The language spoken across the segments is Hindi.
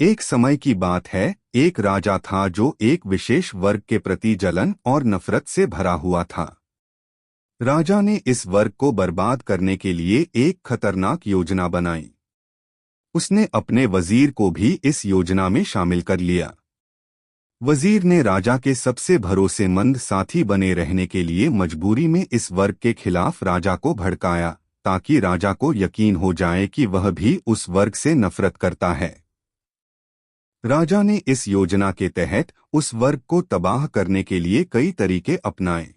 एक समय की बात है, एक राजा था जो एक विशेष वर्ग के प्रति जलन और नफरत से भरा हुआ था। राजा ने इस वर्ग को बर्बाद करने के लिए एक खतरनाक योजना बनाई। उसने अपने वजीर को भी इस योजना में शामिल कर लिया। वजीर ने राजा के सबसे भरोसेमंद साथी बने रहने के लिए मजबूरी में इस वर्ग के खिलाफ राजा को भड़काया, ताकि राजा को यकीन हो जाए कि वह भी उस वर्ग से नफरत करता है। राजा ने इस योजना के तहत उस वर्ग को तबाह करने के लिए कई तरीके अपनाए।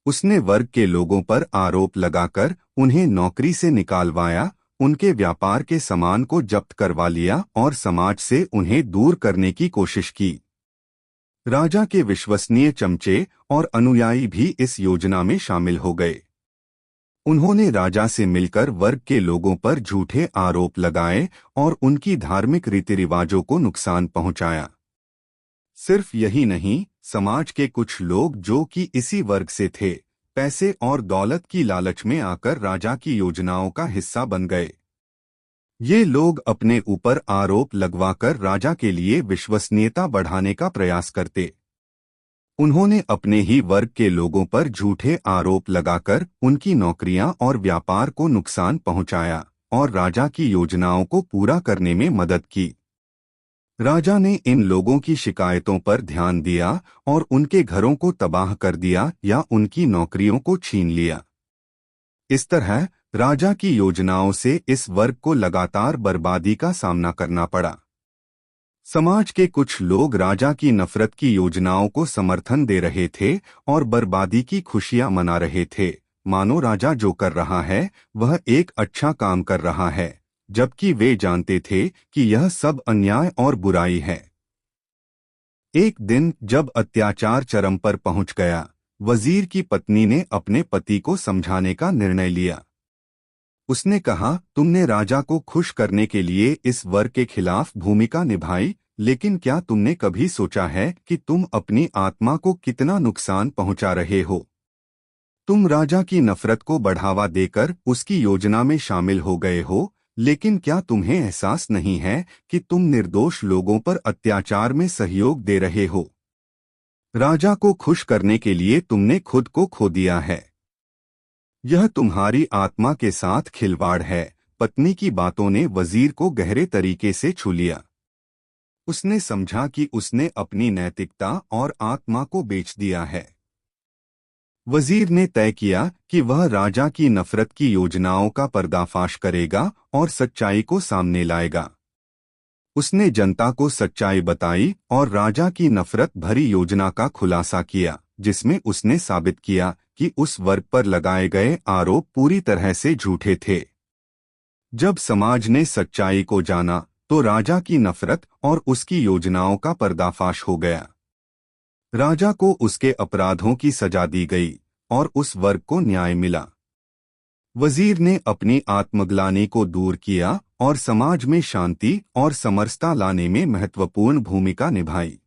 उसने वर्ग के लोगों पर आरोप लगाकर उन्हें नौकरी से निकालवाया, उनके व्यापार के सामान को जब्त करवा लिया और समाज से उन्हें दूर करने की कोशिश की। राजा के विश्वसनीय चमचे और अनुयायी भी इस योजना में शामिल हो गए। उन्होंने राजा से मिलकर वर्ग के लोगों पर झूठे आरोप लगाए और उनकी धार्मिक रीति रिवाजों को नुकसान पहुंचाया। सिर्फ यही नहीं, समाज के कुछ लोग जो कि इसी वर्ग से थे, पैसे और दौलत की लालच में आकर राजा की योजनाओं का हिस्सा बन गए। ये लोग अपने ऊपर आरोप लगवाकर राजा के लिए विश्वसनीयता बढ़ाने का प्रयास करते। उन्होंने अपने ही वर्ग के लोगों पर झूठे आरोप लगाकर उनकी नौकरियां और व्यापार को नुकसान पहुंचाया और राजा की योजनाओं को पूरा करने में मदद की। राजा ने इन लोगों की शिकायतों पर ध्यान दिया और उनके घरों को तबाह कर दिया या उनकी नौकरियों को छीन लिया। इस तरह राजा की योजनाओं से इस वर्ग को लगातार बर्बादी का सामना करना पड़ा। समाज के कुछ लोग राजा की नफरत की योजनाओं को समर्थन दे रहे थे और बर्बादी की खुशियां मना रहे थे, मानो राजा जो कर रहा है वह एक अच्छा काम कर रहा है, जबकि वे जानते थे कि यह सब अन्याय और बुराई है। एक दिन जब अत्याचार चरम पर पहुंच गया, वजीर की पत्नी ने अपने पति को समझाने का निर्णय लिया। उसने कहा, तुमने राजा को खुश करने के लिए इस वर्ग के खिलाफ भूमिका निभाई, लेकिन क्या तुमने कभी सोचा है कि तुम अपनी आत्मा को कितना नुकसान पहुंचा रहे हो? तुम राजा की नफरत को बढ़ावा देकर उसकी योजना में शामिल हो गए हो, लेकिन क्या तुम्हें एहसास नहीं है कि तुम निर्दोष लोगों पर अत्याचार में सहयोग दे रहे हो? राजा को खुश करने के लिए तुमने खुद को खो दिया है। यह तुम्हारी आत्मा के साथ खिलवाड़ है। पत्नी की बातों ने वजीर को गहरे तरीके से छू लिया। उसने समझा कि उसने अपनी नैतिकता और आत्मा को बेच दिया है। वजीर ने तय किया कि वह राजा की नफरत की योजनाओं का पर्दाफाश करेगा और सच्चाई को सामने लाएगा। उसने जनता को सच्चाई बताई और राजा की नफरत भरी योजना का खुलासा किया, जिसमें उसने साबित किया कि उस वर्ग पर लगाए गए आरोप पूरी तरह से झूठे थे। जब समाज ने सच्चाई को जाना तो राजा की नफरत और उसकी योजनाओं का पर्दाफाश हो गया। राजा को उसके अपराधों की सजा दी गई और उस वर्ग को न्याय मिला। वजीर ने अपनी आत्मग्लानि को दूर किया और समाज में शांति और समरसता लाने में महत्वपूर्ण भूमिका निभाई।